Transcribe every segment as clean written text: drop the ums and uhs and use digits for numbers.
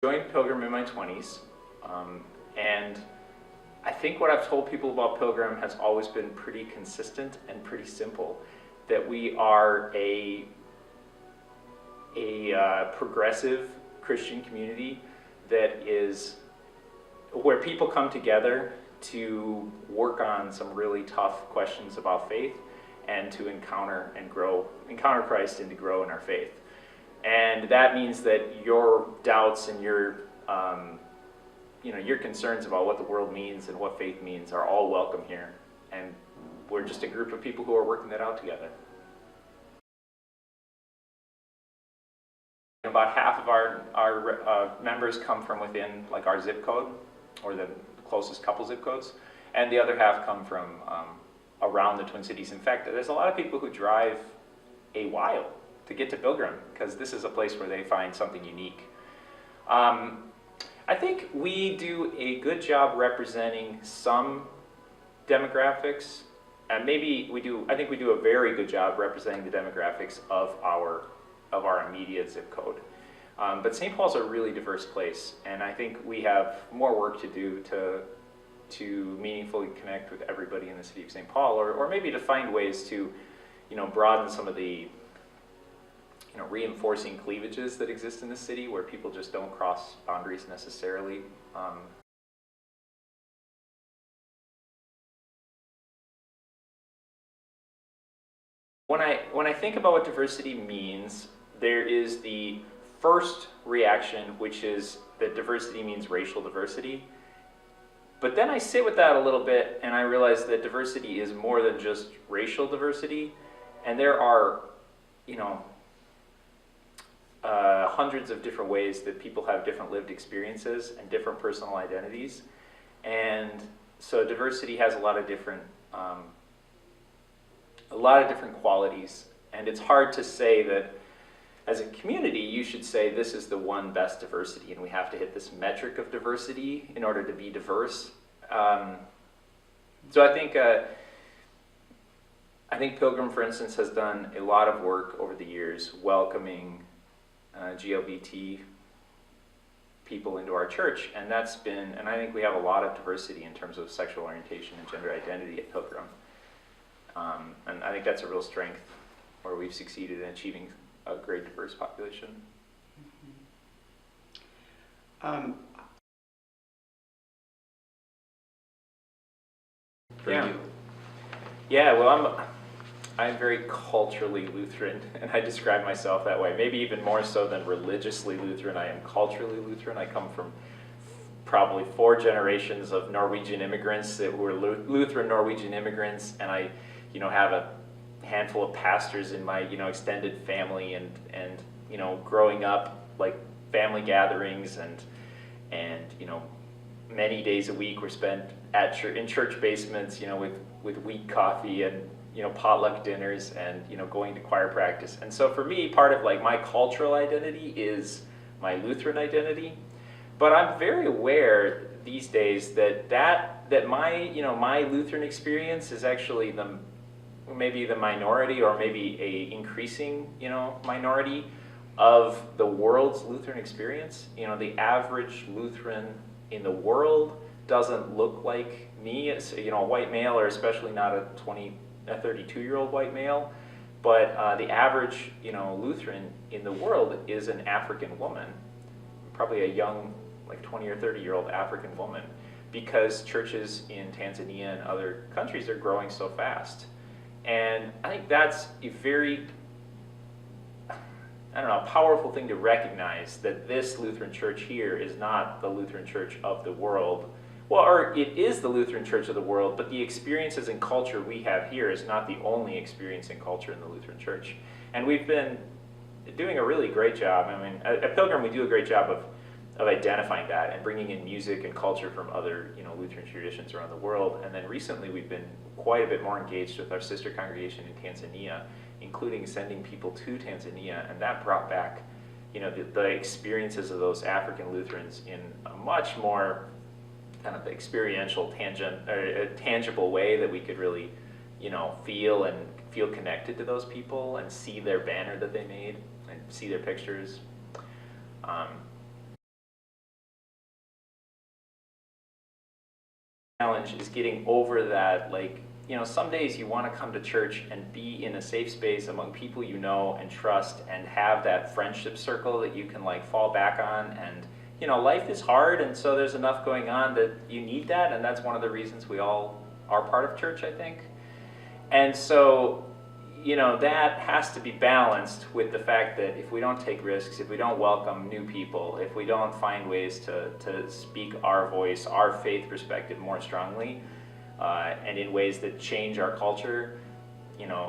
Joined Pilgrim in my 20s, and I think what I've told people about Pilgrim has always been pretty consistent and pretty simple. That we are a progressive Christian community that is where people come together to work on some really tough questions about faith and to encounter Christ and to grow in our faith. And that means that your doubts and your concerns about what the world means and what faith means are all welcome here. And we're just a group of people who are working that out together. About half of our members come from within our zip code, or the closest couple zip codes, and the other half come from around the Twin Cities. In fact, there's a lot of people who drive a while to get to Pilgrim, because this is a place where they find something unique. I think we do a good job representing some demographics, and I think we do a very good job representing the demographics of our immediate zip code. But St. Paul's a really diverse place, and I think we have more work to do to meaningfully connect with everybody in the city of St. Paul, or maybe to find ways to broaden some of the reinforcing cleavages that exist in the city, where people just don't cross boundaries necessarily. When I think about what diversity means, there is the first reaction, which is that diversity means racial diversity. But then I sit with that a little bit, and I realize that diversity is more than just racial diversity, and there are, hundreds of different ways that people have different lived experiences and different personal identities. And so diversity has a lot of different qualities, and it's hard to say that as a community you should say this is the one best diversity and we have to hit this metric of diversity in order to be diverse. So I think Pilgrim, for instance, has done a lot of work over the years welcoming GLBT people into our church, and I think we have a lot of diversity in terms of sexual orientation and gender identity at Pilgrim. And I think that's a real strength, where we've succeeded in achieving a great diverse population. Well, I'm very culturally Lutheran, and I describe myself that way. Maybe even more so than religiously Lutheran, I am culturally Lutheran. I come from probably 4 generations of Norwegian immigrants that were Lutheran Norwegian immigrants, and I have a handful of pastors in my extended family, and growing up, family gatherings and many days a week were spent in church basements, with wheat coffee and potluck dinners and going to choir practice. And so for me, part of my cultural identity is my Lutheran identity. But I'm very aware these days that my Lutheran experience is actually maybe the minority, or maybe a increasing minority of the world's Lutheran experience. The average Lutheran in the world doesn't look like me, as a white male, or especially not a 32-year-old white male. But the average Lutheran in the world is an African woman, probably a young 20 or 30-year-old African woman, because churches in Tanzania and other countries are growing so fast. And I think that's a very, powerful thing to recognize, that this Lutheran church here is not the Lutheran church of the world. Well, or it is the Lutheran church of the world, but the experiences and culture we have here is not the only experience and culture in the Lutheran church. And we've been doing a really great job. At Pilgrim we do a great job of identifying that and bringing in music and culture from other Lutheran traditions around the world. And then recently we've been quite a bit more engaged with our sister congregation in Tanzania, including sending people to Tanzania, and that brought back the experiences of those African Lutherans in a much more kind of experiential, tangible way, that we could really feel connected to those people and see their banner that they made and see their pictures. challenge is getting over that, like, some days you want to come to church and be in a safe space among people you know and trust and have that friendship circle that you can like fall back on. And, life is hard, and so there's enough going on that you need that, and that's one of the reasons we all are part of church, I think. And so, that has to be balanced with the fact that if we don't take risks, if we don't welcome new people, if we don't find ways to speak our voice, our faith perspective more strongly, and in ways that change our culture,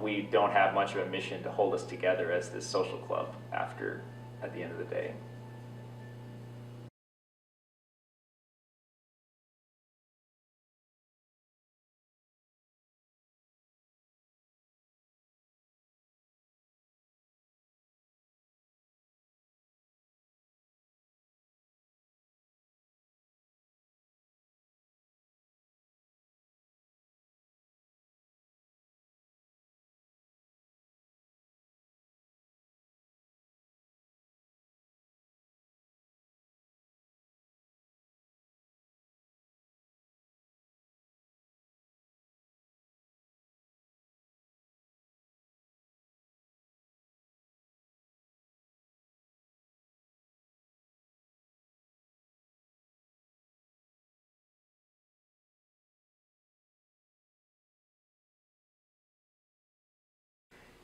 we don't have much of a mission to hold us together as this social club at the end of the day.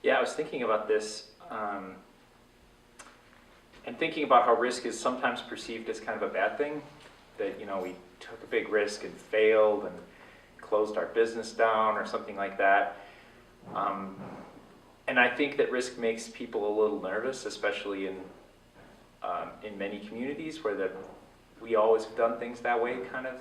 Yeah, I was thinking about this, and thinking about how risk is sometimes perceived as kind of a bad thing. That, we took a big risk and failed and closed our business down or something like that. And I think that risk makes people a little nervous, especially in many communities where we always have done things that way, kind of.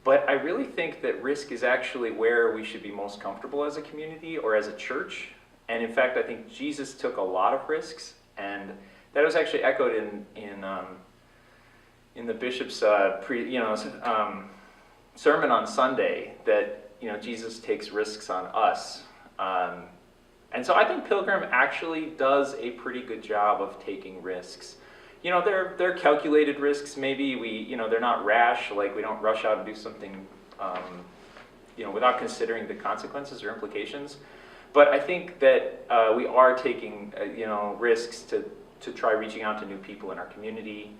But I really think that risk is actually where we should be most comfortable as a community or as a church. And in fact, I think Jesus took a lot of risks, and that was actually echoed in the bishop's sermon on Sunday, that Jesus takes risks on us. And so I think Pilgrim actually does a pretty good job of taking risks. They're calculated risks. Maybe they're not rash. Like, we don't rush out and do something, without considering the consequences or implications. But I think that we are taking, risks to try reaching out to new people in our community,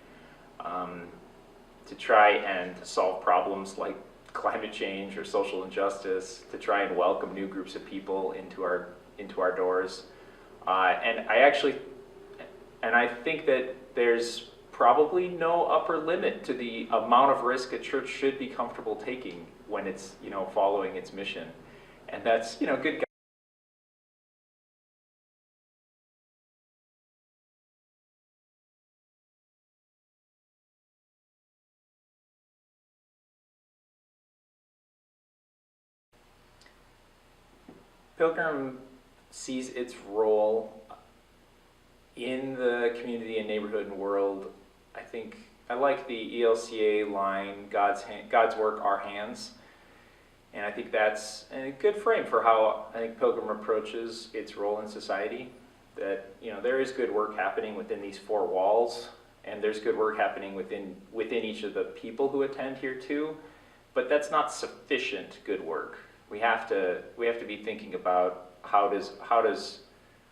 to try and solve problems like climate change or social injustice, to try and welcome new groups of people into our doors. And I think that there's probably no upper limit to the amount of risk a church should be comfortable taking when it's, following its mission. And that's, good. Pilgrim sees its role in the community and neighborhood and world. I think I like the ELCA line, God's work, our hands. And I think that's a good frame for how I think Pilgrim approaches its role in society. That, there is good work happening within these four walls, and there's good work happening within each of the people who attend here too. But that's not sufficient good work. We have to be thinking about how does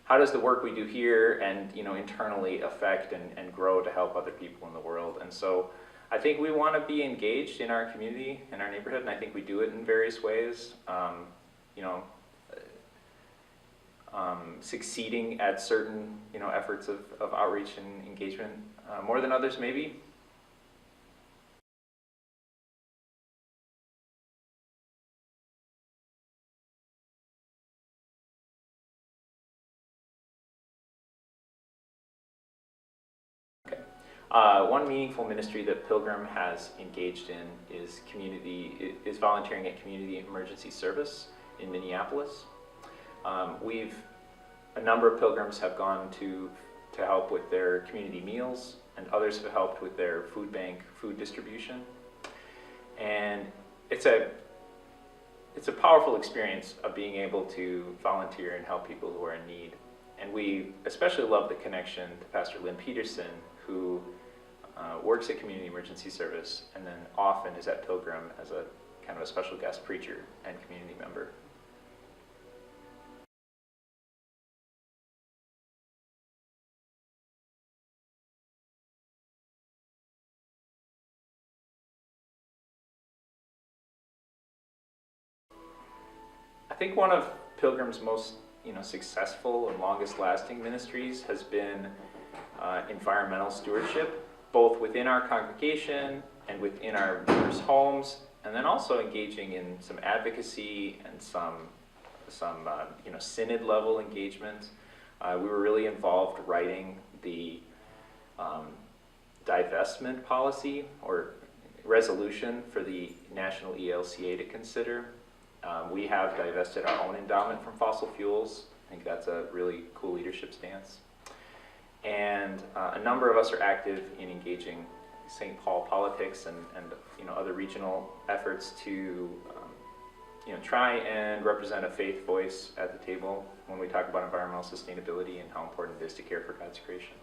the work we do here and internally affect and grow to help other people in the world. And so I think we want to be engaged in our community, in our neighborhood, and I think we do it in various ways. Succeeding at certain efforts of outreach and engagement more than others maybe. One meaningful ministry that Pilgrim has engaged in is volunteering at Community Emergency Service in Minneapolis. A number of Pilgrims have gone to help with their community meals, and others have helped with their food bank food distribution. And it's a powerful experience of being able to volunteer and help people who are in need. And we especially love the connection to Pastor Lynn Peterson, who works at Community Emergency Service and then often is at Pilgrim as a kind of a special guest preacher and community member. I think one of Pilgrim's most successful and longest lasting ministries has been environmental stewardship, both within our congregation and within our members' homes, and then also engaging in some advocacy and some synod level engagement. We were really involved writing the divestment policy or resolution for the National ELCA to consider. We have divested our own endowment from fossil fuels. I think that's a really cool leadership stance. And a number of us are active in engaging St. Paul politics and other regional efforts to try and represent a faith voice at the table when we talk about environmental sustainability and how important it is to care for God's creation.